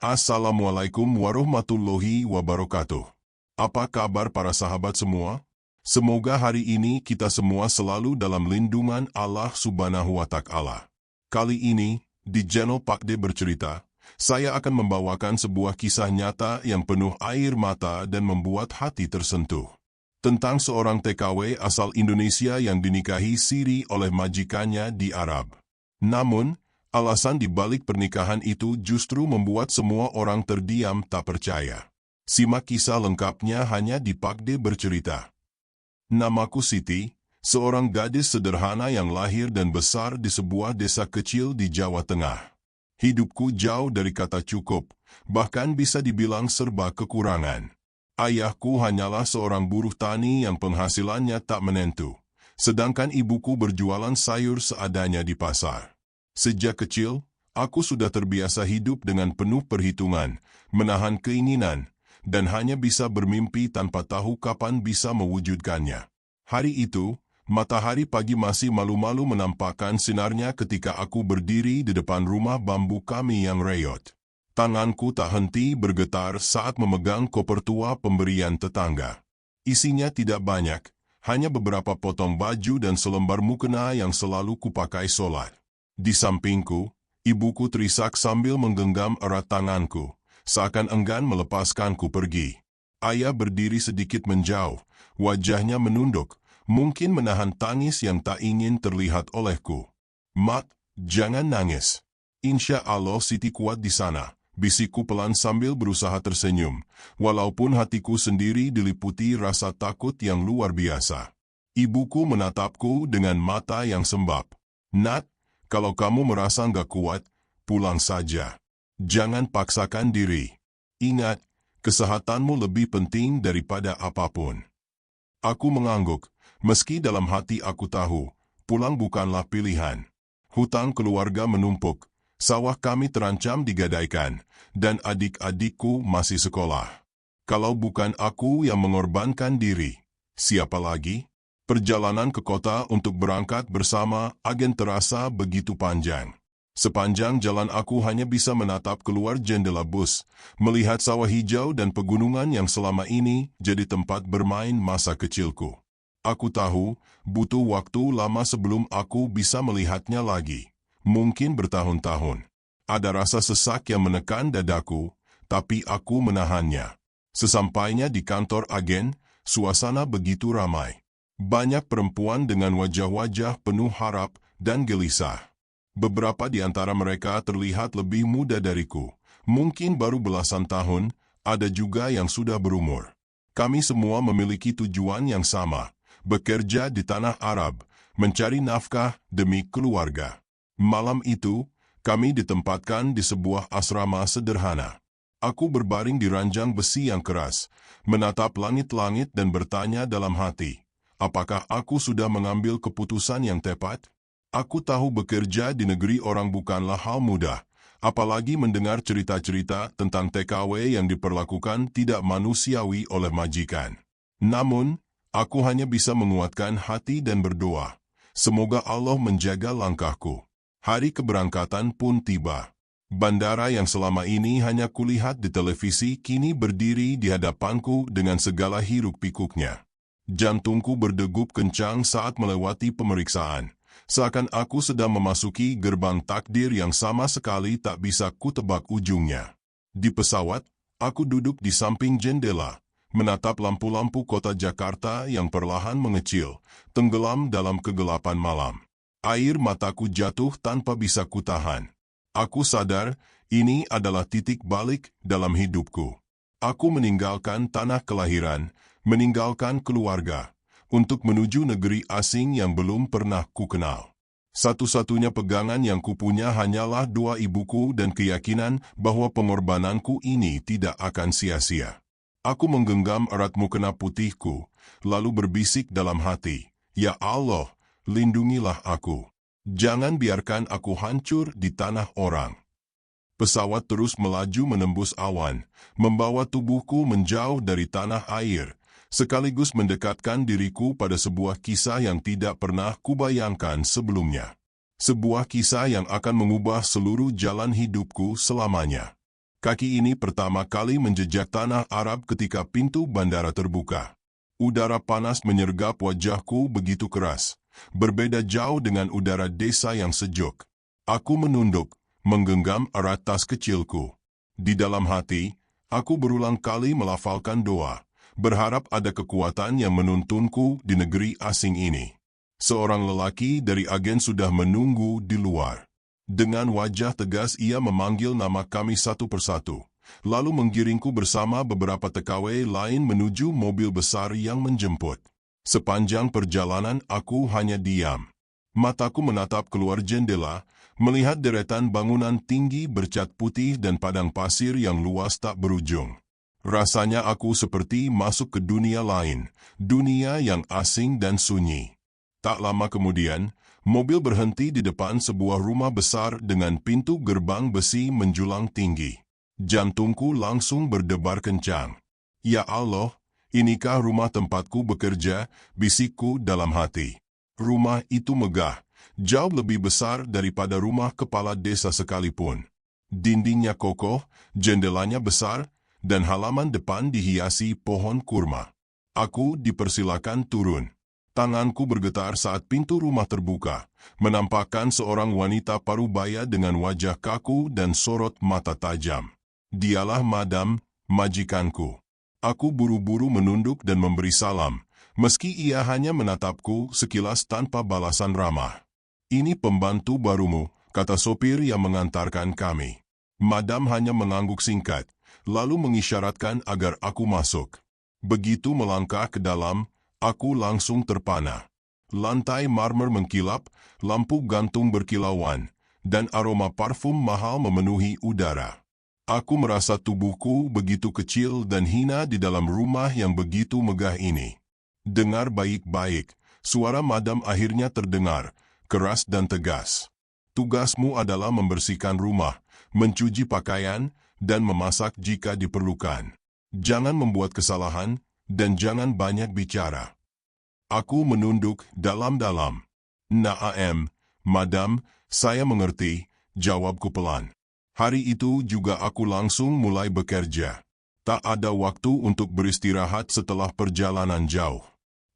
Assalamualaikum warahmatullahi wabarakatuh. Apa kabar para sahabat semua? Semoga hari ini kita semua selalu dalam lindungan Allah Subhanahu wa Ta'ala. Kali ini, di channel Pak D Bercerita, saya akan membawakan sebuah kisah nyata yang penuh air mata dan membuat hati tersentuh. Tentang seorang TKW asal Indonesia yang dinikahi siri oleh majikannya di Arab. Namun, alasan di balik pernikahan itu justru membuat semua orang terdiam tak percaya. Simak kisah lengkapnya hanya di Pak D Bercerita. Namaku Siti, seorang gadis sederhana yang lahir dan besar di sebuah desa kecil di Jawa Tengah. Hidupku jauh dari kata cukup, bahkan bisa dibilang serba kekurangan. Ayahku hanyalah seorang buruh tani yang penghasilannya tak menentu, sedangkan ibuku berjualan sayur seadanya di pasar. Sejak kecil, aku sudah terbiasa hidup dengan penuh perhitungan, menahan keinginan, dan hanya bisa bermimpi tanpa tahu kapan bisa mewujudkannya. Hari itu, matahari pagi masih malu-malu menampakkan sinarnya ketika aku berdiri di depan rumah bambu kami yang reyot. Tanganku tak henti bergetar saat memegang koper tua pemberian tetangga. Isinya tidak banyak, hanya beberapa potong baju dan selembar mukena yang selalu kupakai sholat. Di sampingku, ibuku terisak sambil menggenggam erat tanganku, seakan enggan melepaskanku pergi. Ayah berdiri sedikit menjauh, wajahnya menunduk, mungkin menahan tangis yang tak ingin terlihat olehku. "Mat, jangan nangis. Insya Allah Siti kuat di sana," bisikku pelan sambil berusaha tersenyum, walaupun hatiku sendiri diliputi rasa takut yang luar biasa. Ibuku menatapku dengan mata yang sembab. "Nat, kalau kamu merasa nggak kuat, pulang saja. Jangan paksakan diri. Ingat, kesehatanmu lebih penting daripada apapun." Aku mengangguk, meski dalam hati aku tahu, pulang bukanlah pilihan. Hutang keluarga menumpuk, sawah kami terancam digadaikan, dan adik-adikku masih sekolah. Kalau bukan aku yang mengorbankan diri, siapa lagi? Perjalanan ke kota untuk berangkat bersama agen terasa begitu panjang. Sepanjang jalan aku hanya bisa menatap keluar jendela bus, melihat sawah hijau dan pegunungan yang selama ini jadi tempat bermain masa kecilku. Aku tahu, butuh waktu lama sebelum aku bisa melihatnya lagi. Mungkin bertahun-tahun. Ada rasa sesak yang menekan dadaku, tapi aku menahannya. Sesampainya di kantor agen, suasana begitu ramai. Banyak perempuan dengan wajah-wajah penuh harap dan gelisah. Beberapa di antara mereka terlihat lebih muda dariku, mungkin baru belasan tahun, ada juga yang sudah berumur. Kami semua memiliki tujuan yang sama, bekerja di tanah Arab, mencari nafkah demi keluarga. Malam itu, kami ditempatkan di sebuah asrama sederhana. Aku berbaring di ranjang besi yang keras, menatap langit-langit dan bertanya dalam hati, apakah aku sudah mengambil keputusan yang tepat? Aku tahu bekerja di negeri orang bukanlah hal mudah, apalagi mendengar cerita-cerita tentang TKW yang diperlakukan tidak manusiawi oleh majikan. Namun, aku hanya bisa menguatkan hati dan berdoa. Semoga Allah menjaga langkahku. Hari keberangkatan pun tiba. Bandara yang selama ini hanya kulihat di televisi kini berdiri di hadapanku dengan segala hiruk-pikuknya. Jantungku berdegup kencang saat melewati pemeriksaan, seakan aku sedang memasuki gerbang takdir yang sama sekali tak bisa kutebak ujungnya. Di pesawat, aku duduk di samping jendela, menatap lampu-lampu kota Jakarta yang perlahan mengecil, tenggelam dalam kegelapan malam. Air mataku jatuh tanpa bisa kutahan. Aku sadar, ini adalah titik balik dalam hidupku. Aku meninggalkan tanah kelahiran, meninggalkan keluarga, untuk menuju negeri asing yang belum pernah kukenal. Satu-satunya pegangan yang kupunya hanyalah doa ibuku dan keyakinan bahwa pengorbananku ini tidak akan sia-sia. Aku menggenggam erat mukena putihku, lalu berbisik dalam hati, "Ya Allah, lindungilah aku. Jangan biarkan aku hancur di tanah orang." Pesawat terus melaju menembus awan, membawa tubuhku menjauh dari tanah air, sekaligus mendekatkan diriku pada sebuah kisah yang tidak pernah kubayangkan sebelumnya. Sebuah kisah yang akan mengubah seluruh jalan hidupku selamanya. Kaki ini pertama kali menjejak tanah Arab ketika pintu bandara terbuka. Udara panas menyergap wajahku begitu keras, berbeda jauh dengan udara desa yang sejuk. Aku menunduk, menggenggam erat tas kecilku. Di dalam hati, aku berulang kali melafalkan doa, berharap ada kekuatan yang menuntunku di negeri asing ini. Seorang lelaki dari agen sudah menunggu di luar. Dengan wajah tegas ia memanggil nama kami satu persatu, lalu menggiringku bersama beberapa TKW lain menuju mobil besar yang menjemput. Sepanjang perjalanan aku hanya diam. Mataku menatap keluar jendela, melihat deretan bangunan tinggi bercat putih dan padang pasir yang luas tak berujung. Rasanya aku seperti masuk ke dunia lain, dunia yang asing dan sunyi. Tak lama kemudian, mobil berhenti di depan sebuah rumah besar dengan pintu gerbang besi menjulang tinggi. Jantungku langsung berdebar kencang. Ya Allah, inikah rumah tempatku bekerja, bisikku dalam hati. Rumah itu megah, jauh lebih besar daripada rumah kepala desa sekalipun. Dindingnya kokoh, jendelanya besar, dan halaman depan dihiasi pohon kurma. Aku dipersilakan turun. Tanganku bergetar saat pintu rumah terbuka, menampakkan seorang wanita parubaya dengan wajah kaku dan sorot mata tajam. Dialah Madam, majikanku. Aku buru-buru menunduk dan memberi salam, meski ia hanya menatapku sekilas tanpa balasan ramah. Ini pembantu barumu, kata sopir yang mengantarkan kami. Madam hanya mengangguk singkat, lalu mengisyaratkan agar aku masuk. Begitu melangkah ke dalam, aku langsung terpana. Lantai marmer mengkilap, lampu gantung berkilauan, dan aroma parfum mahal memenuhi udara. Aku merasa tubuhku begitu kecil dan hina di dalam rumah yang begitu megah ini. Dengar baik-baik, suara Madam akhirnya terdengar, keras dan tegas. Tugasmu adalah membersihkan rumah, mencuci pakaian, dan memasak jika diperlukan. Jangan membuat kesalahan, dan jangan banyak bicara. Aku menunduk dalam-dalam. Naam, Madam, saya mengerti, jawabku pelan. Hari itu juga aku langsung mulai bekerja. Tak ada waktu untuk beristirahat setelah perjalanan jauh.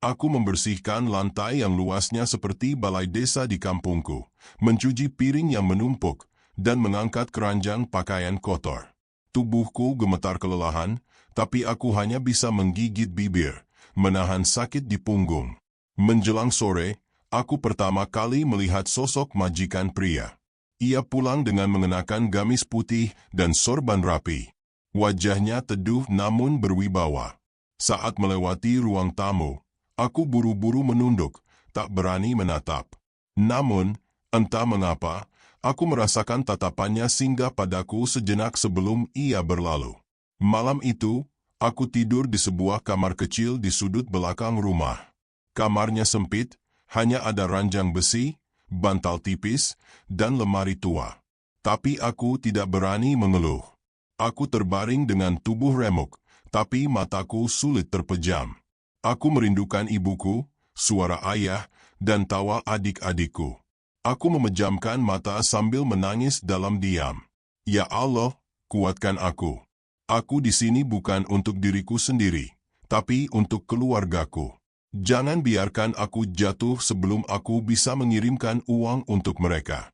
Aku membersihkan lantai yang luasnya seperti balai desa di kampungku, mencuci piring yang menumpuk, dan mengangkat keranjang pakaian kotor. Tubuhku gemetar kelelahan, tapi aku hanya bisa menggigit bibir, menahan sakit di punggung. Menjelang sore, aku pertama kali melihat sosok majikan pria. Ia pulang dengan mengenakan gamis putih dan sorban rapi. Wajahnya teduh namun berwibawa. Saat melewati ruang tamu, aku buru-buru menunduk, tak berani menatap. Namun, entah mengapa, aku merasakan tatapannya singgah padaku sejenak sebelum ia berlalu. Malam itu, aku tidur di sebuah kamar kecil di sudut belakang rumah. Kamarnya sempit, hanya ada ranjang besi, bantal tipis, dan lemari tua. Tapi aku tidak berani mengeluh. Aku terbaring dengan tubuh remuk, tapi mataku sulit terpejam. Aku merindukan ibuku, suara ayah, dan tawa adik-adikku. Aku memejamkan mata sambil menangis dalam diam. Ya Allah, kuatkan aku. Aku di sini bukan untuk diriku sendiri, tapi untuk keluargaku. Jangan biarkan aku jatuh sebelum aku bisa mengirimkan uang untuk mereka.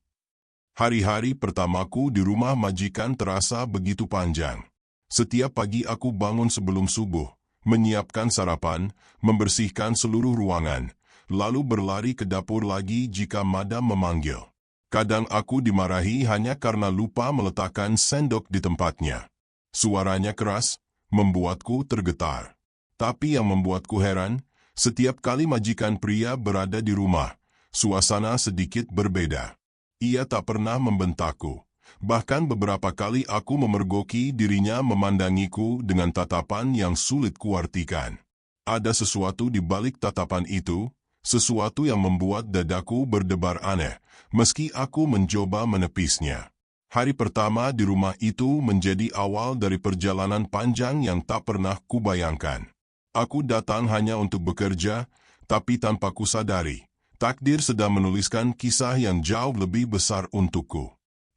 Hari-hari pertamaku di rumah majikan terasa begitu panjang. Setiap pagi aku bangun sebelum subuh, menyiapkan sarapan, membersihkan seluruh ruangan, lalu berlari ke dapur lagi jika Madam memanggil. Kadang aku dimarahi hanya karena lupa meletakkan sendok di tempatnya. Suaranya keras, membuatku tergetar. Tapi yang membuatku heran, setiap kali majikan pria berada di rumah, suasana sedikit berbeda. Ia tak pernah membentakku. Bahkan beberapa kali aku memergoki dirinya memandangiku dengan tatapan yang sulit kuartikan. Ada sesuatu di balik tatapan itu, sesuatu yang membuat dadaku berdebar aneh, meski aku mencoba menepisnya. Hari pertama di rumah itu menjadi awal dari perjalanan panjang yang tak pernah kubayangkan. Aku datang hanya untuk bekerja, tapi tanpa kusadari, takdir sedang menuliskan kisah yang jauh lebih besar untukku.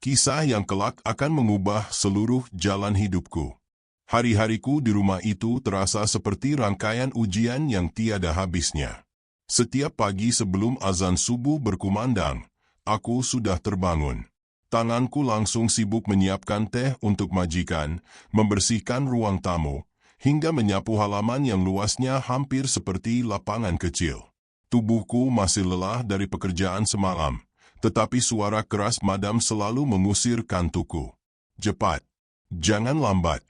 Kisah yang kelak akan mengubah seluruh jalan hidupku. Hari-hariku di rumah itu terasa seperti rangkaian ujian yang tiada habisnya. Setiap pagi sebelum azan subuh berkumandang, aku sudah terbangun. Tanganku langsung sibuk menyiapkan teh untuk majikan, membersihkan ruang tamu, hingga menyapu halaman yang luasnya hampir seperti lapangan kecil. Tubuhku masih lelah dari pekerjaan semalam, tetapi suara keras madam selalu mengusir kantukku. Cepat, jangan lambat.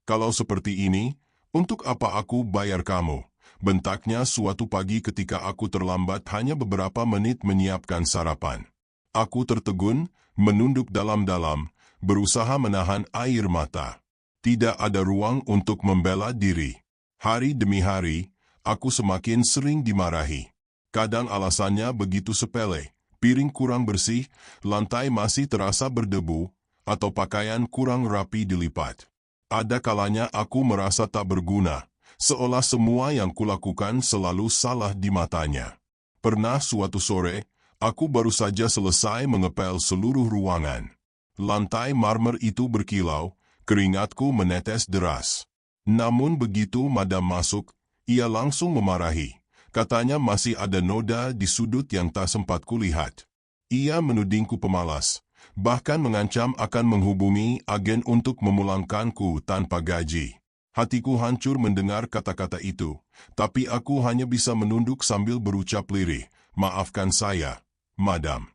Kalau seperti ini, untuk apa aku bayar kamu? Bentaknya suatu pagi ketika aku terlambat hanya beberapa menit menyiapkan sarapan. Aku tertegun, menunduk dalam-dalam, berusaha menahan air mata. Tidak ada ruang untuk membela diri. Hari demi hari, aku semakin sering dimarahi. Kadang alasannya begitu sepele, piring kurang bersih, lantai masih terasa berdebu, atau pakaian kurang rapi dilipat. Ada kalanya aku merasa tak berguna, seolah semua yang kulakukan selalu salah di matanya. Pernah suatu sore, aku baru saja selesai mengepel seluruh ruangan. Lantai marmer itu berkilau, keringatku menetes deras. Namun begitu madam masuk, ia langsung memarahi. Katanya masih ada noda di sudut yang tak sempat kulihat. Ia menudingku pemalas, bahkan mengancam akan menghubungi agen untuk memulangkanku tanpa gaji. Hatiku hancur mendengar kata-kata itu, tapi aku hanya bisa menunduk sambil berucap lirih, "Maafkan saya, madam."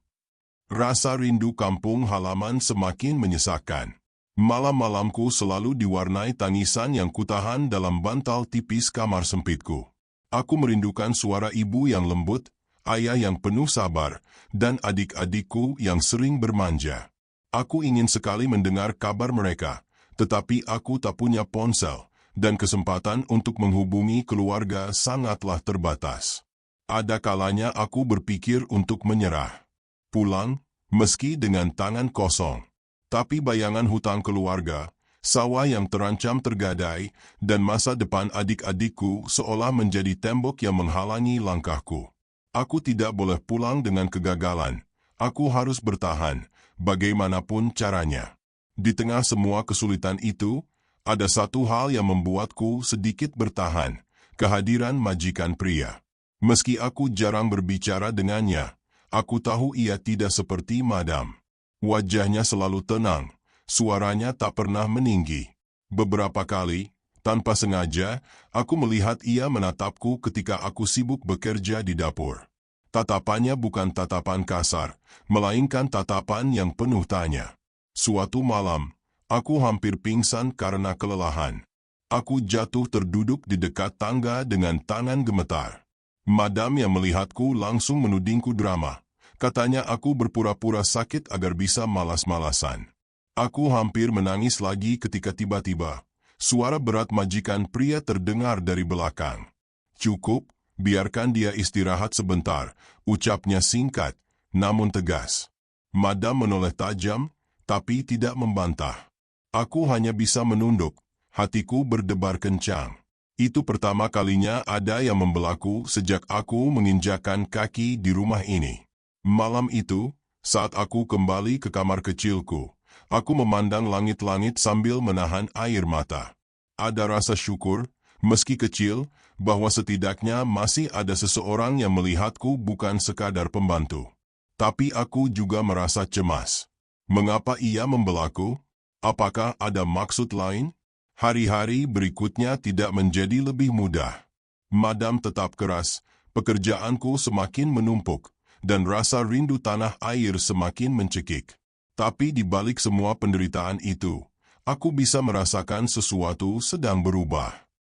Rasa rindu kampung halaman semakin menyesakkan. Malam-malamku selalu diwarnai tangisan yang kutahan dalam bantal tipis kamar sempitku. Aku merindukan suara ibu yang lembut, ayah yang penuh sabar, dan adik-adikku yang sering bermanja. Aku ingin sekali mendengar kabar mereka, tetapi aku tak punya ponsel, dan kesempatan untuk menghubungi keluarga sangatlah terbatas. Ada kalanya aku berpikir untuk menyerah. Pulang, meski dengan tangan kosong. Tapi bayangan hutang keluarga, sawah yang terancam tergadai, dan masa depan adik-adikku seolah menjadi tembok yang menghalangi langkahku. Aku tidak boleh pulang dengan kegagalan. Aku harus bertahan, bagaimanapun caranya. Di tengah semua kesulitan itu, ada satu hal yang membuatku sedikit bertahan, kehadiran majikan pria. Meski aku jarang berbicara dengannya, aku tahu ia tidak seperti madam. Wajahnya selalu tenang, suaranya tak pernah meninggi. Beberapa kali, tanpa sengaja, aku melihat ia menatapku ketika aku sibuk bekerja di dapur. Tatapannya bukan tatapan kasar, melainkan tatapan yang penuh tanya. Suatu malam, aku hampir pingsan karena kelelahan. Aku jatuh terduduk di dekat tangga dengan tangan gemetar. Madam yang melihatku langsung menudingku drama. Katanya aku berpura-pura sakit agar bisa malas-malasan. Aku hampir menangis lagi ketika tiba-tiba suara berat majikan pria terdengar dari belakang. "Cukup, biarkan dia istirahat sebentar," ucapnya singkat, namun tegas. Madam menoleh tajam, tapi tidak membantah. Aku hanya bisa menunduk, hatiku berdebar kencang. Itu pertama kalinya ada yang membelaku sejak aku menginjakkan kaki di rumah ini. Malam itu, saat aku kembali ke kamar kecilku, aku memandang langit-langit sambil menahan air mata. Ada rasa syukur, meski kecil, bahwa setidaknya masih ada seseorang yang melihatku bukan sekadar pembantu. Tapi aku juga merasa cemas. Mengapa ia membelaku? Apakah ada maksud lain? Hari-hari berikutnya tidak menjadi lebih mudah. Madam tetap keras, pekerjaanku semakin menumpuk, dan rasa rindu tanah air semakin mencekik. Tapi di balik semua penderitaan itu, aku bisa merasakan sesuatu sedang berubah.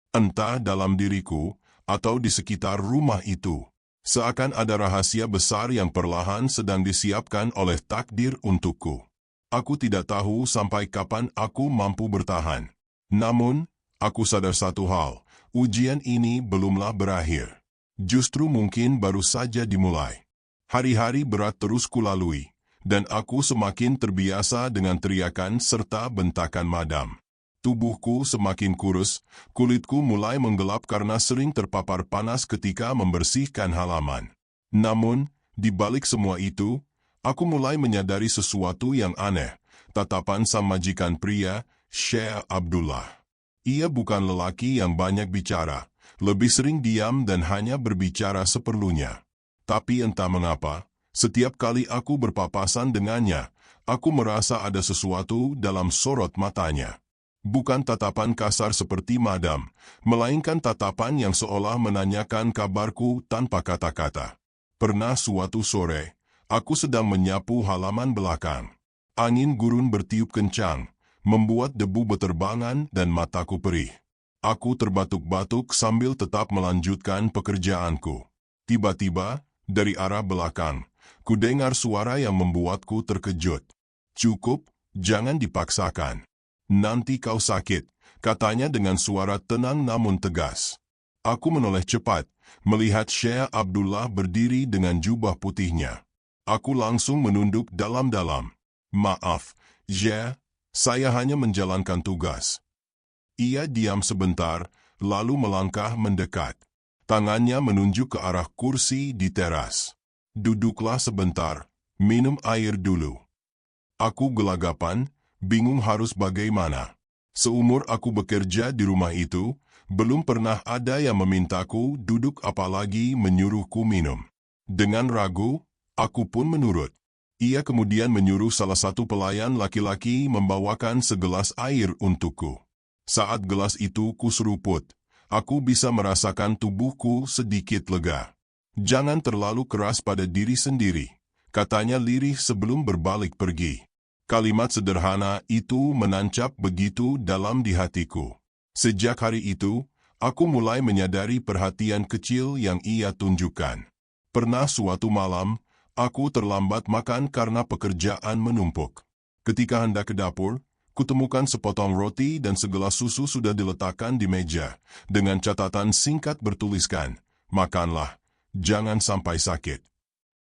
Entah dalam diriku, atau di sekitar rumah itu. Seakan ada rahasia besar yang perlahan sedang disiapkan oleh takdir untukku. Aku tidak tahu sampai kapan aku mampu bertahan. Namun, aku sadar satu hal, ujian ini belumlah berakhir. Justru mungkin baru saja dimulai. Hari-hari berat terus kulalui, dan aku semakin terbiasa dengan teriakan serta bentakan madam. Tubuhku semakin kurus, kulitku mulai menggelap karena sering terpapar panas ketika membersihkan halaman. Namun, di balik semua itu, Aku mulai menyadari sesuatu yang aneh, tatapan sang majikan pria, Syekh Abdullah. Ia bukan lelaki yang banyak bicara, lebih sering diam dan hanya berbicara seperlunya. Tapi entah mengapa, setiap kali aku berpapasan dengannya, aku merasa ada sesuatu dalam sorot matanya. Bukan tatapan kasar seperti madam, melainkan tatapan yang seolah menanyakan kabarku tanpa kata-kata. Pernah suatu sore, aku sedang menyapu halaman belakang. Angin gurun bertiup kencang, membuat debu berterbangan dan mataku perih. Aku terbatuk-batuk sambil tetap melanjutkan pekerjaanku. Tiba-tiba, dari arah belakang, ku dengar suara yang membuatku terkejut. "Cukup, jangan dipaksakan. Nanti kau sakit," katanya dengan suara tenang namun tegas. Aku menoleh cepat, melihat Syekh Abdullah berdiri dengan jubah putihnya. Aku langsung menunduk dalam-dalam. "Maaf, Syekh, saya hanya menjalankan tugas." Ia diam sebentar, lalu melangkah mendekat. Tangannya menunjuk ke arah kursi di teras. "Duduklah sebentar, minum air dulu." Aku gelagapan, bingung harus bagaimana. Seumur aku bekerja di rumah itu, belum pernah ada yang memintaku duduk apalagi menyuruhku minum. Dengan ragu, aku pun menurut. Ia kemudian menyuruh salah satu pelayan laki-laki membawakan segelas air untukku. Saat gelas itu kuseruput, aku bisa merasakan tubuhku sedikit lega. "Jangan terlalu keras pada diri sendiri," katanya lirih sebelum berbalik pergi. Kalimat sederhana itu menancap begitu dalam di hatiku. Sejak hari itu, aku mulai menyadari perhatian kecil yang ia tunjukkan. Pernah suatu malam, aku terlambat makan karena pekerjaan menumpuk. Ketika hendak ke dapur, kutemukan sepotong roti dan segelas susu sudah diletakkan di meja, dengan catatan singkat bertuliskan, "Makanlah, jangan sampai sakit."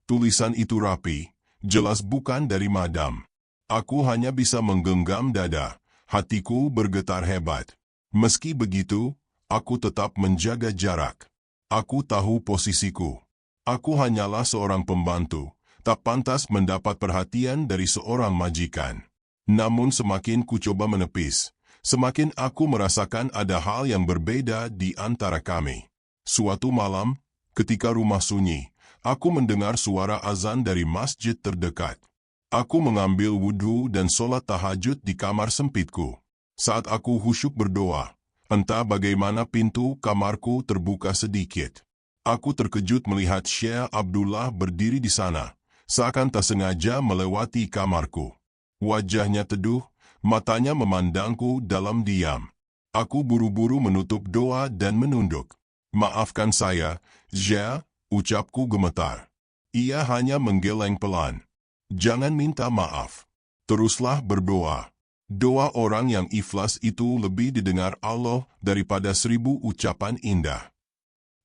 Tulisan itu rapi, jelas bukan dari madam. Aku hanya bisa menggenggam dada, hatiku bergetar hebat. Meski begitu, aku tetap menjaga jarak. Aku tahu posisiku. Aku hanyalah seorang pembantu, tak pantas mendapat perhatian dari seorang majikan. Namun semakin ku coba menepis, semakin aku merasakan ada hal yang berbeda di antara kami. Suatu malam, ketika rumah sunyi, aku mendengar suara azan dari masjid terdekat. Aku mengambil wudhu dan sholat tahajud di kamar sempitku. Saat aku khusyuk berdoa, entah bagaimana pintu kamarku terbuka sedikit. Aku terkejut melihat Syekh Abdullah berdiri di sana, seakan tak sengaja melewati kamarku. Wajahnya teduh, matanya memandangku dalam diam. Aku buru-buru menutup doa dan menunduk. "Maafkan saya, Syekh," ucapku gemetar. Ia hanya menggeleng pelan. "Jangan minta maaf. Teruslah berdoa. Doa orang yang ikhlas itu lebih didengar Allah daripada 1000 ucapan indah."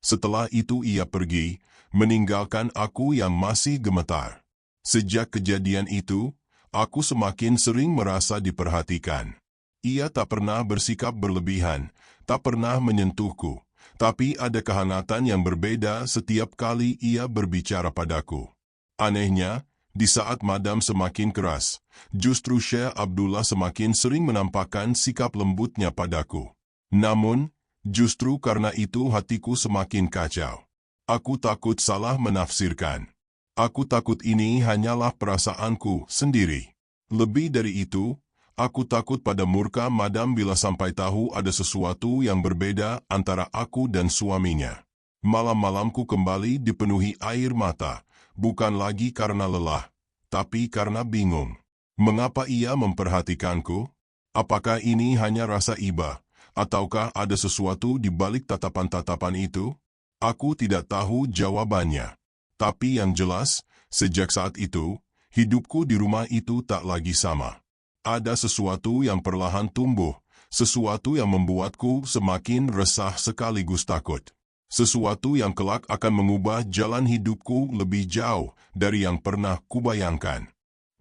Setelah itu ia pergi, meninggalkan aku yang masih gemetar. Sejak kejadian itu, aku semakin sering merasa diperhatikan. Ia tak pernah bersikap berlebihan, tak pernah menyentuhku, tapi ada kehangatan yang berbeda setiap kali ia berbicara padaku. Anehnya, di saat madam semakin keras, justru Syekh Abdullah semakin sering menampakkan sikap lembutnya padaku. Namun, justru karena itu hatiku semakin kacau. Aku takut salah menafsirkan. Aku takut ini hanyalah perasaanku sendiri. Lebih dari itu, aku takut pada murka madam bila sampai tahu ada sesuatu yang berbeda antara aku dan suaminya. Malam-malamku kembali dipenuhi air mata, bukan lagi karena lelah, tapi karena bingung. Mengapa ia memperhatikanku? Apakah ini hanya rasa iba, ataukah ada sesuatu di balik tatapan-tatapan itu? Aku tidak tahu jawabannya. Tapi yang jelas, sejak saat itu, hidupku di rumah itu tak lagi sama. Ada sesuatu yang perlahan tumbuh, sesuatu yang membuatku semakin resah sekaligus takut. Sesuatu yang kelak akan mengubah jalan hidupku lebih jauh dari yang pernah kubayangkan.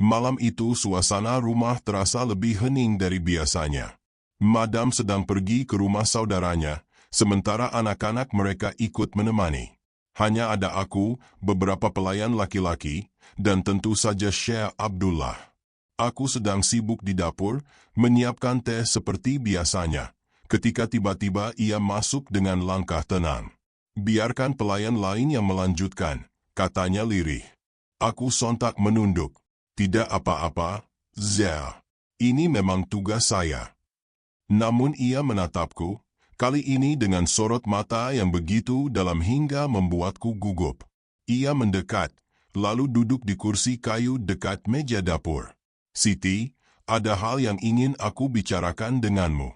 Malam itu suasana rumah terasa lebih hening dari biasanya. Madam sedang pergi ke rumah saudaranya, sementara anak-anak mereka ikut menemani. Hanya ada aku, beberapa pelayan laki-laki, dan tentu saja Syekh Abdullah. Aku sedang sibuk di dapur, menyiapkan teh seperti biasanya, ketika tiba-tiba ia masuk dengan langkah tenang. "Biarkan pelayan lain yang melanjutkan," katanya lirih. Aku sontak menunduk. "Tidak apa-apa, Zia. Ini memang tugas saya." Namun ia menatapku, kali ini dengan sorot mata yang begitu dalam hingga membuatku gugup. Ia mendekat, lalu duduk di kursi kayu dekat meja dapur. "Siti, ada hal yang ingin aku bicarakan denganmu."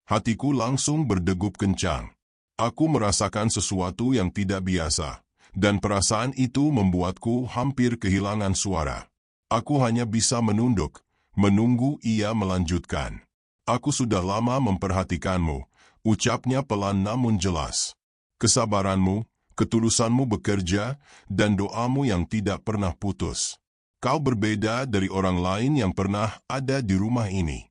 Hatiku langsung berdegup kencang. Aku merasakan sesuatu yang tidak biasa, dan perasaan itu membuatku hampir kehilangan suara. Aku hanya bisa menunduk, menunggu ia melanjutkan. "Aku sudah lama memperhatikanmu," ucapnya pelan namun jelas. "Kesabaranmu, ketulusanmu bekerja, dan doamu yang tidak pernah putus. Kau berbeda dari orang lain yang pernah ada di rumah ini."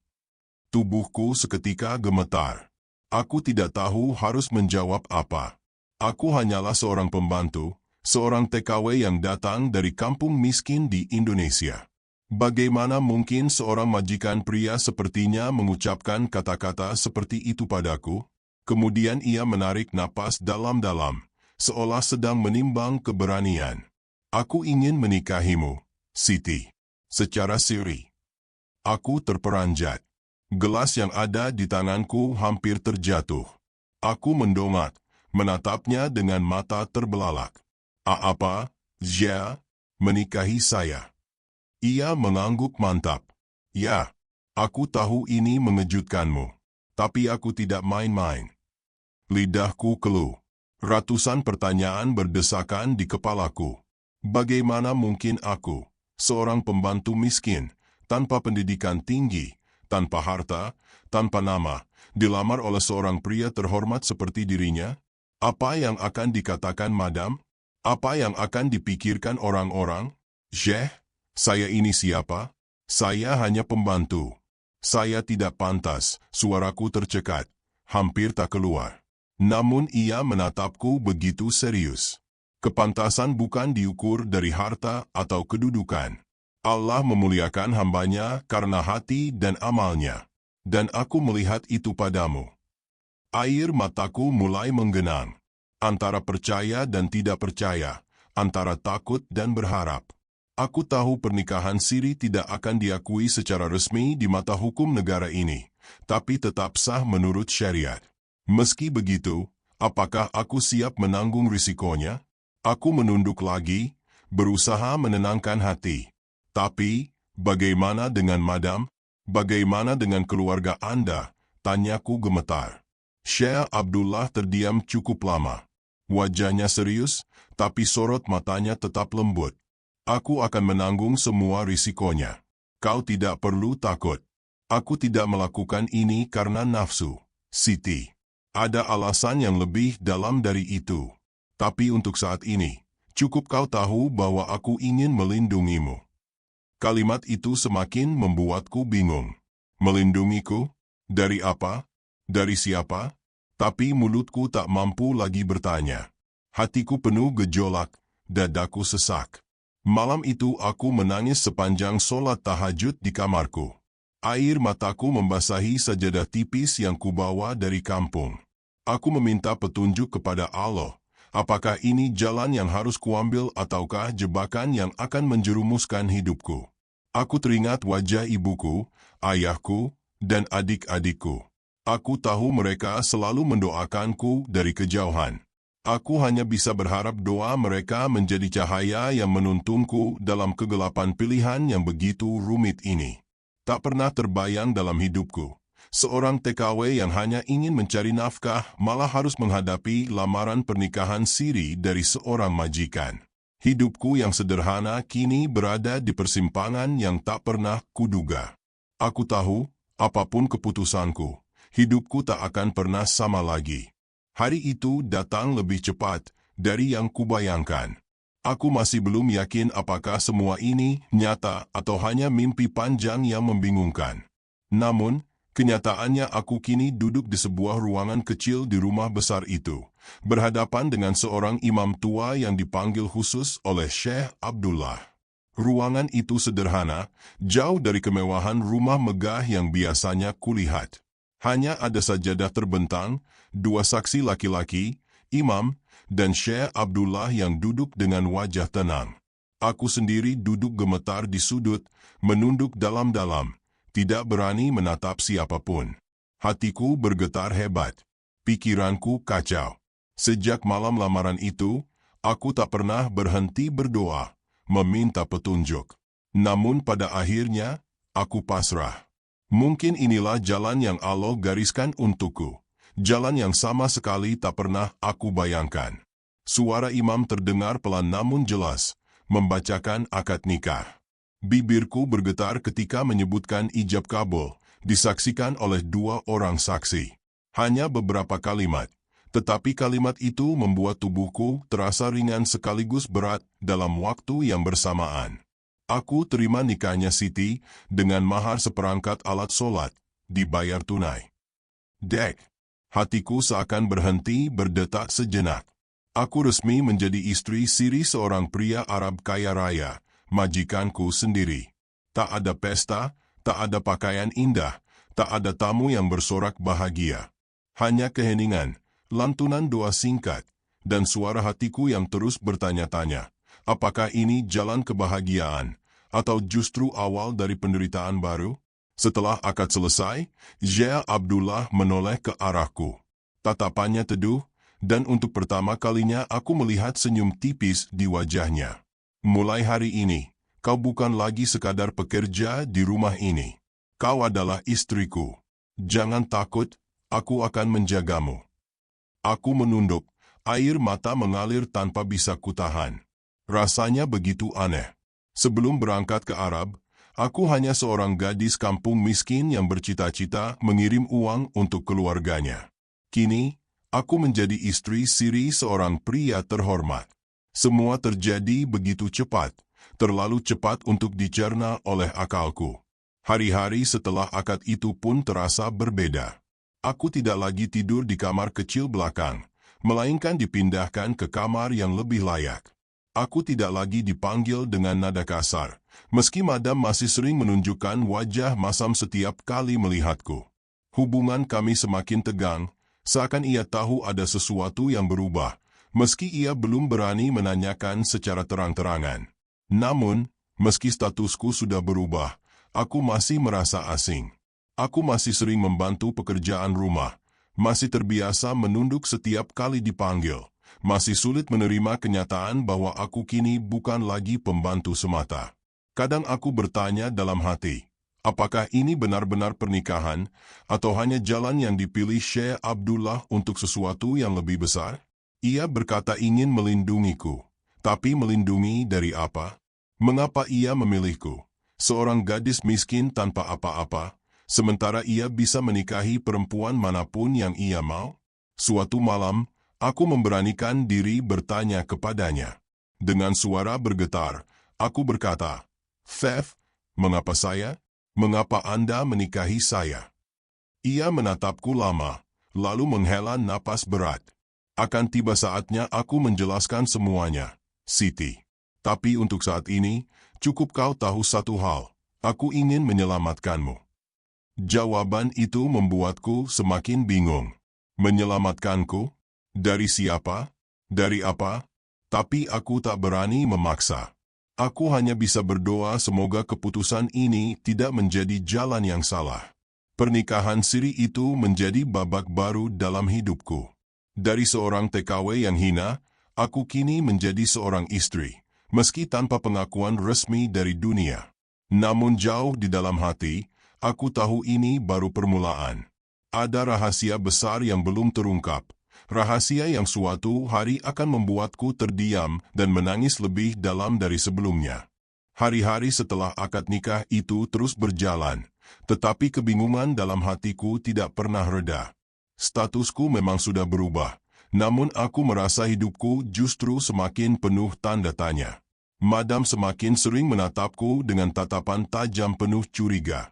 Tubuhku seketika gemetar. Aku tidak tahu harus menjawab apa. Aku hanyalah seorang pembantu, seorang TKW yang datang dari kampung miskin di Indonesia. Bagaimana mungkin seorang majikan pria sepertinya mengucapkan kata-kata seperti itu padaku? Kemudian ia menarik napas dalam-dalam, seolah sedang menimbang keberanian. "Aku ingin menikahimu, Siti." Secara siri. Aku terperanjat. Gelas yang ada di tanganku hampir terjatuh. Aku mendongak, menatapnya dengan mata terbelalak. "Apa, Zia? Menikahi saya?" Ia mengangguk mantap. "Ya, aku tahu ini mengejutkanmu. Tapi aku tidak main-main." Lidahku keluh. Ratusan pertanyaan berdesakan di kepalaku. Bagaimana mungkin aku, seorang pembantu miskin, tanpa pendidikan tinggi, tanpa harta, tanpa nama, dilamar oleh seorang pria terhormat seperti dirinya? Apa yang akan dikatakan madam? Apa yang akan dipikirkan orang-orang? "Syekh, saya ini siapa? Saya hanya pembantu. Saya tidak pantas." Suaraku tercekat, hampir tak keluar. Namun ia menatapku begitu serius. Kepantasan bukan diukur dari harta atau kedudukan. Allah memuliakan hambanya karena hati dan amalnya. Dan aku melihat itu padamu. Air mataku mulai menggenang. Antara percaya dan tidak percaya, antara takut dan berharap. Aku tahu pernikahan siri tidak akan diakui secara resmi di mata hukum negara ini, tapi tetap sah menurut syariat. Meski begitu, apakah aku siap menanggung risikonya? Aku menunduk lagi, berusaha menenangkan hati. "Tapi, bagaimana dengan madam? Bagaimana dengan keluarga Anda?" tanyaku gemetar. Syekh Abdullah terdiam cukup lama. Wajahnya serius, tapi sorot matanya tetap lembut. "Aku akan menanggung semua risikonya. Kau tidak perlu takut. Aku tidak melakukan ini karena nafsu, Siti. Ada alasan yang lebih dalam dari itu. Tapi untuk saat ini, cukup kau tahu bahwa aku ingin melindungimu." Kalimat itu semakin membuatku bingung. Melindungiku? Dari apa? Dari siapa? Tapi mulutku tak mampu lagi bertanya. Hatiku penuh gejolak, dadaku sesak. Malam itu aku menangis sepanjang sholat tahajud di kamarku. Air mataku membasahi sajadah tipis yang kubawa dari kampung. Aku meminta petunjuk kepada Allah. Apakah ini jalan yang harus kuambil ataukah jebakan yang akan menjerumuskan hidupku? Aku teringat wajah ibuku, ayahku, dan adik-adikku. Aku tahu mereka selalu mendoakanku dari kejauhan. Aku hanya bisa berharap doa mereka menjadi cahaya yang menuntunku dalam kegelapan pilihan yang begitu rumit ini. Tak pernah terbayang dalam hidupku. Seorang TKW yang hanya ingin mencari nafkah malah harus menghadapi lamaran pernikahan siri dari seorang majikan. Hidupku yang sederhana kini berada di persimpangan yang tak pernah kuduga. Aku tahu, apapun keputusanku, hidupku tak akan pernah sama lagi. Hari itu datang lebih cepat dari yang kubayangkan. Aku masih belum yakin apakah semua ini nyata atau hanya mimpi panjang yang membingungkan. Namun, Kenyataannya aku kini duduk di sebuah ruangan kecil di rumah besar itu, berhadapan dengan seorang imam tua yang dipanggil khusus oleh Syekh Abdullah. Ruangan itu sederhana, jauh dari kemewahan rumah megah yang biasanya kulihat. Hanya ada sajadah terbentang, dua saksi laki-laki, imam, dan Syekh Abdullah yang duduk dengan wajah tenang. Aku sendiri duduk gemetar di sudut, menunduk dalam-dalam, tidak berani menatap siapapun. Hatiku bergetar hebat. Pikiranku kacau. Sejak malam lamaran itu, aku tak pernah berhenti berdoa, meminta petunjuk. Namun pada akhirnya, aku pasrah. Mungkin inilah jalan yang Allah gariskan untukku. Jalan yang sama sekali tak pernah aku bayangkan. Suara imam terdengar pelan namun jelas, membacakan akad nikah. Bibirku bergetar ketika menyebutkan ijab kabul, disaksikan oleh dua orang saksi. Hanya beberapa kalimat, tetapi kalimat itu membuat tubuhku terasa ringan sekaligus berat dalam waktu yang bersamaan. Aku terima nikahnya Siti dengan mahar seperangkat alat solat, dibayar tunai. Dek, hatiku seakan berhenti berdetak sejenak. Aku resmi menjadi istri siri seorang pria Arab kaya raya, majikanku sendiri. Tak ada pesta, tak ada pakaian indah, tak ada tamu yang bersorak bahagia. Hanya keheningan, lantunan doa singkat, dan suara hatiku yang terus bertanya-tanya, apakah ini jalan kebahagiaan, atau justru awal dari penderitaan baru? Setelah akad selesai, Syekh Abdullah menoleh ke arahku. Tatapannya teduh, dan untuk pertama kalinya aku melihat senyum tipis di wajahnya. Mulai hari ini, kau bukan lagi sekadar pekerja di rumah ini. Kau adalah istriku. Jangan takut, aku akan menjagamu. Aku menunduk, air mata mengalir tanpa bisa kutahan. Rasanya begitu aneh. Sebelum berangkat ke Arab, aku hanya seorang gadis kampung miskin yang bercita-cita mengirim uang untuk keluarganya. Kini, aku menjadi istri siri seorang pria terhormat. Semua terjadi begitu cepat, terlalu cepat untuk dicerna oleh akalku. Hari-hari setelah akad itu pun terasa berbeda. Aku tidak lagi tidur di kamar kecil belakang, melainkan dipindahkan ke kamar yang lebih layak. Aku tidak lagi dipanggil dengan nada kasar, meski madam masih sering menunjukkan wajah masam setiap kali melihatku. Hubungan kami semakin tegang, seakan ia tahu ada sesuatu yang berubah, meski ia belum berani menanyakan secara terang-terangan. Namun, meski statusku sudah berubah, aku masih merasa asing. Aku masih sering membantu pekerjaan rumah, masih terbiasa menunduk setiap kali dipanggil, masih sulit menerima kenyataan bahwa aku kini bukan lagi pembantu semata. Kadang aku bertanya dalam hati, apakah ini benar-benar pernikahan, atau hanya jalan yang dipilih Syekh Abdullah untuk sesuatu yang lebih besar? Ia berkata ingin melindungiku, tapi melindungi dari apa? Mengapa ia memilihku, seorang gadis miskin tanpa apa-apa, sementara ia bisa menikahi perempuan manapun yang ia mau? Suatu malam, aku memberanikan diri bertanya kepadanya. Dengan suara bergetar, aku berkata, "Fev, mengapa saya? Mengapa Anda menikahi saya?" Ia menatapku lama, lalu menghela napas berat. Akan tiba saatnya aku menjelaskan semuanya, Siti. Tapi untuk saat ini, cukup kau tahu satu hal, aku ingin menyelamatkanmu. Jawaban itu membuatku semakin bingung. Menyelamatkanku? Dari siapa? Dari apa? Tapi aku tak berani memaksa. Aku hanya bisa berdoa semoga keputusan ini tidak menjadi jalan yang salah. Pernikahan siri itu menjadi babak baru dalam hidupku. Dari seorang TKW yang hina, aku kini menjadi seorang istri, meski tanpa pengakuan resmi dari dunia. Namun jauh di dalam hati, aku tahu ini baru permulaan. Ada rahasia besar yang belum terungkap, rahasia yang suatu hari akan membuatku terdiam dan menangis lebih dalam dari sebelumnya. Hari-hari setelah akad nikah itu terus berjalan, tetapi kebingungan dalam hatiku tidak pernah reda. Statusku memang sudah berubah, namun aku merasa hidupku justru semakin penuh tanda tanya. Madam semakin sering menatapku dengan tatapan tajam penuh curiga.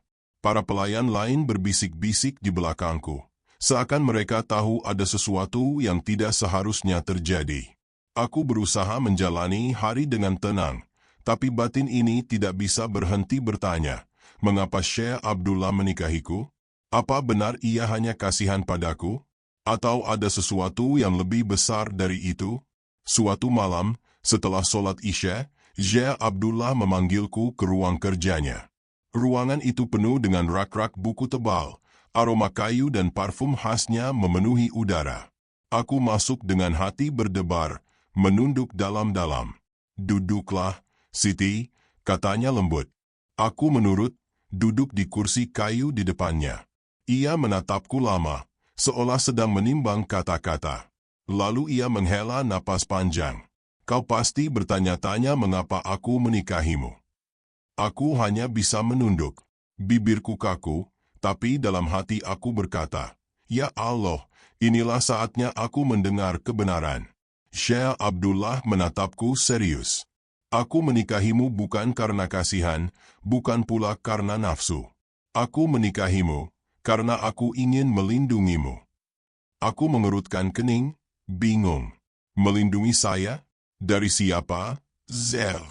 Para pelayan lain berbisik-bisik di belakangku, seakan mereka tahu ada sesuatu yang tidak seharusnya terjadi. Aku berusaha menjalani hari dengan tenang, tapi batin ini tidak bisa berhenti bertanya, mengapa Syekh Abdullah menikahiku? Apa benar ia hanya kasihan padaku? Atau ada sesuatu yang lebih besar dari itu? Suatu malam, setelah sholat Isya, Syekh Abdullah memanggilku ke ruang kerjanya. Ruangan itu penuh dengan rak-rak buku tebal, aroma kayu dan parfum khasnya memenuhi udara. Aku masuk dengan hati berdebar, menunduk dalam-dalam. "Duduklah, Siti," katanya lembut. Aku menurut, duduk di kursi kayu di depannya. Ia menatapku lama, seolah sedang menimbang kata-kata. Lalu ia menghela napas panjang. "Kau pasti bertanya-tanya mengapa aku menikahimu." Aku hanya bisa menunduk. Bibirku kaku, tapi dalam hati aku berkata, "Ya Allah, inilah saatnya aku mendengar kebenaran." Syekh Abdullah menatapku serius. "Aku menikahimu bukan karena kasihan, bukan pula karena nafsu. Aku menikahimu karena aku ingin melindungimu." Aku mengerutkan kening, bingung. Melindungi saya? Dari siapa? Zel.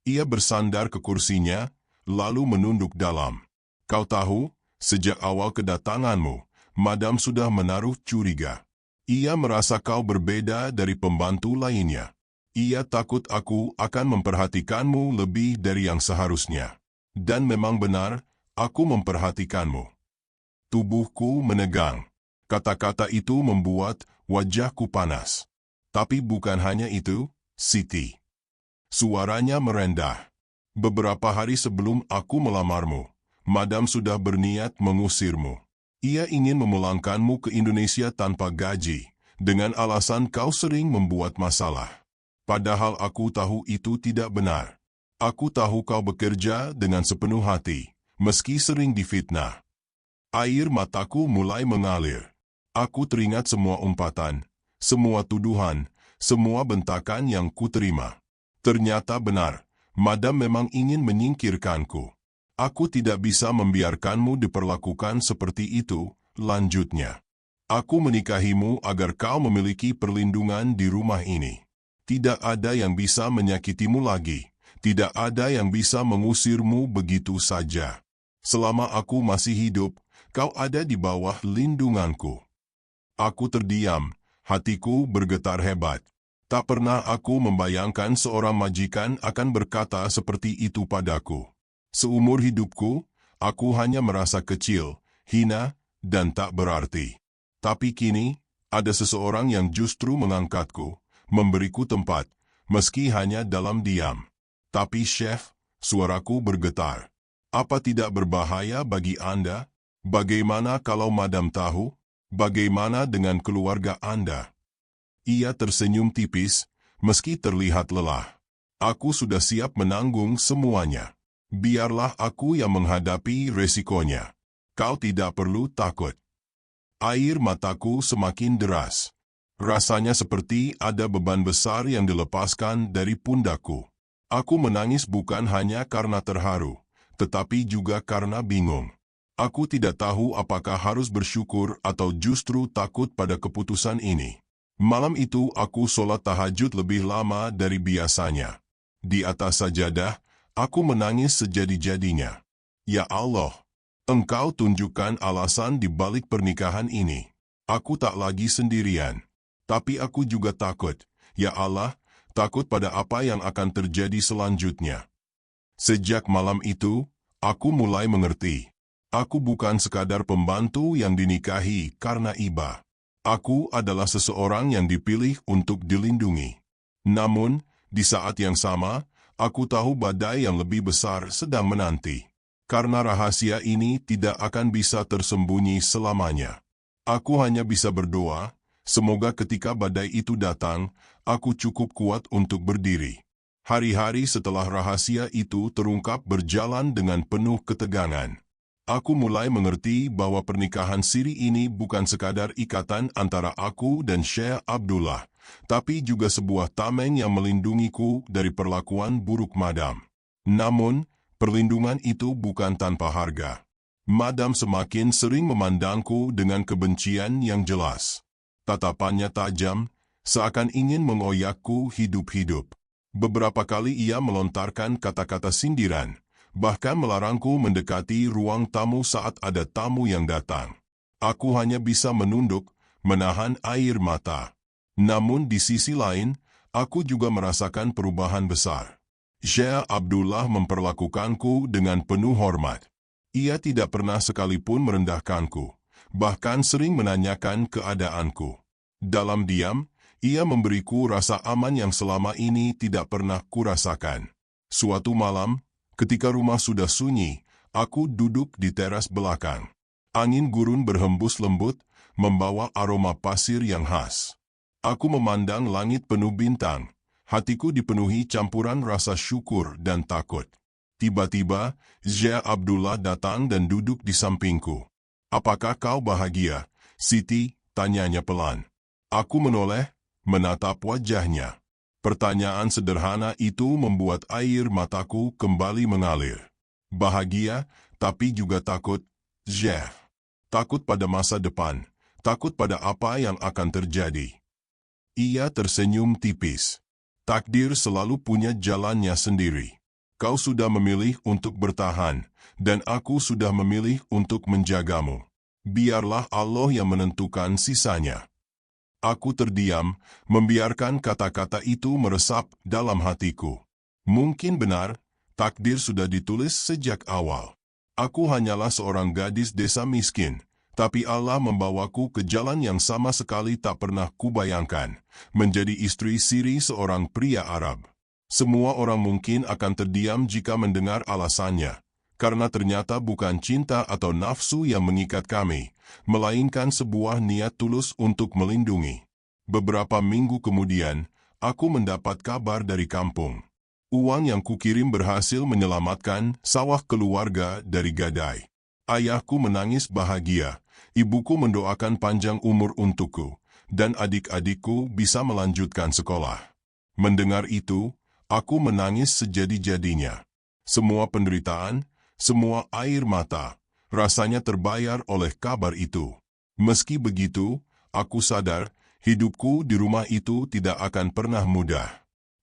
Ia bersandar ke kursinya, lalu menunduk dalam. "Kau tahu, sejak awal kedatanganmu, Madam sudah menaruh curiga. Ia merasa kau berbeda dari pembantu lainnya. Ia takut aku akan memperhatikanmu lebih dari yang seharusnya. Dan memang benar, aku memperhatikanmu." Tubuhku menegang. Kata-kata itu membuat wajahku panas. Tapi bukan hanya itu, Siti. Suaranya merendah. "Beberapa hari sebelum aku melamarmu, Madam sudah berniat mengusirmu. Ia ingin memulangkanmu ke Indonesia tanpa gaji, dengan alasan kau sering membuat masalah. Padahal aku tahu itu tidak benar. Aku tahu kau bekerja dengan sepenuh hati, meski sering difitnah." Air mataku mulai mengalir. Aku teringat semua umpatan, semua tuduhan, semua bentakan yang kuterima. Ternyata benar, Madam memang ingin menyingkirkanku. "Aku tidak bisa membiarkanmu diperlakukan seperti itu," lanjutnya. "Aku menikahimu agar kau memiliki perlindungan di rumah ini. Tidak ada yang bisa menyakitimu lagi. Tidak ada yang bisa mengusirmu begitu saja. Selama aku masih hidup, kau ada di bawah lindunganku." Aku terdiam, hatiku bergetar hebat. Tak pernah aku membayangkan seorang majikan akan berkata seperti itu padaku. Seumur hidupku, aku hanya merasa kecil, hina, dan tak berarti. Tapi kini, ada seseorang yang justru mengangkatku, memberiku tempat, meski hanya dalam diam. "Tapi Chef," suaraku bergetar, "apa tidak berbahaya bagi Anda? Bagaimana kalau Madam tahu? Bagaimana dengan keluarga Anda?" Ia tersenyum tipis, meski terlihat lelah. "Aku sudah siap menanggung semuanya. Biarlah aku yang menghadapi resikonya. Kau tidak perlu takut." Air mataku semakin deras. Rasanya seperti ada beban besar yang dilepaskan dari pundakku. Aku menangis bukan hanya karena terharu, tetapi juga karena bingung. Aku tidak tahu apakah harus bersyukur atau justru takut pada keputusan ini. Malam itu aku sholat tahajud lebih lama dari biasanya. Di atas sajadah, aku menangis sejadi-jadinya. "Ya Allah, Engkau tunjukkan alasan di balik pernikahan ini. Aku tak lagi sendirian. Tapi aku juga takut, ya Allah, takut pada apa yang akan terjadi selanjutnya." Sejak malam itu, aku mulai mengerti. Aku bukan sekadar pembantu yang dinikahi karena iba. Aku adalah seseorang yang dipilih untuk dilindungi. Namun, di saat yang sama, aku tahu badai yang lebih besar sedang menanti. Karena rahasia ini tidak akan bisa tersembunyi selamanya. Aku hanya bisa berdoa, semoga ketika badai itu datang, aku cukup kuat untuk berdiri. Hari-hari setelah rahasia itu terungkap berjalan dengan penuh ketegangan. Aku mulai mengerti bahwa pernikahan siri ini bukan sekadar ikatan antara aku dan Syekh Abdullah, tapi juga sebuah tameng yang melindungiku dari perlakuan buruk Madam. Namun, perlindungan itu bukan tanpa harga. Madam semakin sering memandangku dengan kebencian yang jelas. Tatapannya tajam, seakan ingin mengoyakku hidup-hidup. Beberapa kali ia melontarkan kata-kata sindiran, bahkan melarangku mendekati ruang tamu saat ada tamu yang datang. Aku hanya bisa menunduk, menahan air mata. Namun di sisi lain, aku juga merasakan perubahan besar. Syekh Abdullah memperlakukanku dengan penuh hormat. Ia tidak pernah sekalipun merendahkanku, bahkan sering menanyakan keadaanku. Dalam diam, ia memberiku rasa aman yang selama ini tidak pernah kurasakan. Suatu malam, ketika rumah sudah sunyi, aku duduk di teras belakang. Angin gurun berhembus lembut, membawa aroma pasir yang khas. Aku memandang langit penuh bintang. Hatiku dipenuhi campuran rasa syukur dan takut. Tiba-tiba, Syekh Abdullah datang dan duduk di sampingku. "Apakah kau bahagia, Siti?" tanyanya pelan. Aku menoleh, menatap wajahnya. Pertanyaan sederhana itu membuat air mataku kembali mengalir. Bahagia, tapi juga takut, Syekh. Takut pada masa depan, takut pada apa yang akan terjadi. Ia tersenyum tipis. Takdir selalu punya jalannya sendiri. Kau sudah memilih untuk bertahan, dan aku sudah memilih untuk menjagamu. Biarlah Allah yang menentukan sisanya. Aku terdiam, membiarkan kata-kata itu meresap dalam hatiku. Mungkin benar, takdir sudah ditulis sejak awal. Aku hanyalah seorang gadis desa miskin, tapi Allah membawaku ke jalan yang sama sekali tak pernah kubayangkan, menjadi istri siri seorang pria Arab. Semua orang mungkin akan terdiam jika mendengar alasannya, karena ternyata bukan cinta atau nafsu yang mengikat kami, melainkan sebuah niat tulus untuk melindungi. Beberapa minggu kemudian, aku mendapat kabar dari kampung. Uang yang kukirim berhasil menyelamatkan sawah keluarga dari gadai. Ayahku menangis bahagia, ibuku mendoakan panjang umur untukku, dan adik-adikku bisa melanjutkan sekolah. Mendengar itu, aku menangis sejadi-jadinya. Semua penderitaan, semua air mata, rasanya terbayar oleh kabar itu. Meski begitu, aku sadar, hidupku di rumah itu tidak akan pernah mudah.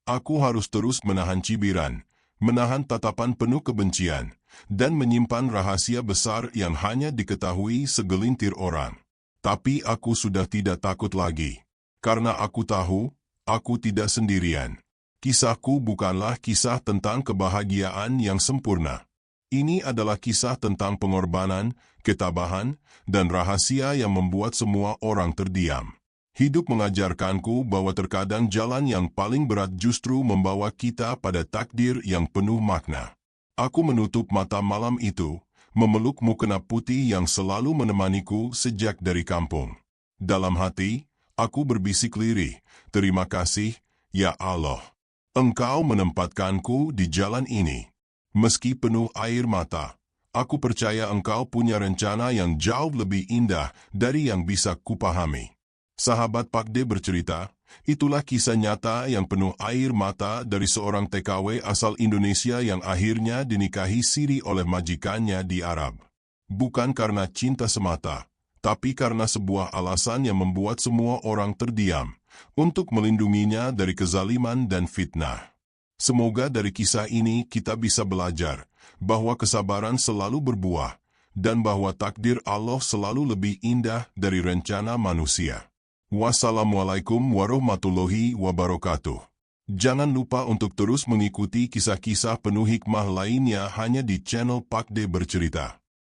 Aku harus terus menahan cibiran, menahan tatapan penuh kebencian, dan menyimpan rahasia besar yang hanya diketahui segelintir orang. Tapi aku sudah tidak takut lagi, karena aku tahu, aku tidak sendirian. Kisahku bukanlah kisah tentang kebahagiaan yang sempurna. Ini adalah kisah tentang pengorbanan, ketabahan, dan rahasia yang membuat semua orang terdiam. Hidup mengajarkanku bahwa terkadang jalan yang paling berat justru membawa kita pada takdir yang penuh makna. Aku menutup mata malam itu, memeluk mukena putih yang selalu menemaniku sejak dari kampung. Dalam hati, aku berbisik lirih, "Terima kasih, ya Allah. Engkau menempatkanku di jalan ini. Meski penuh air mata, aku percaya Engkau punya rencana yang jauh lebih indah dari yang bisa kupahami." Sahabat Pak D bercerita, itulah kisah nyata yang penuh air mata dari seorang TKW asal Indonesia yang akhirnya dinikahi siri oleh majikannya di Arab. Bukan karena cinta semata, tapi karena sebuah alasan yang membuat semua orang terdiam, untuk melindunginya dari kezaliman dan fitnah. Semoga dari kisah ini kita bisa belajar bahwa kesabaran selalu berbuah, dan bahwa takdir Allah selalu lebih indah dari rencana manusia. Wassalamualaikum warahmatullahi wabarakatuh. Jangan lupa untuk terus mengikuti kisah-kisah penuh hikmah lainnya hanya di channel Pak D Bercerita.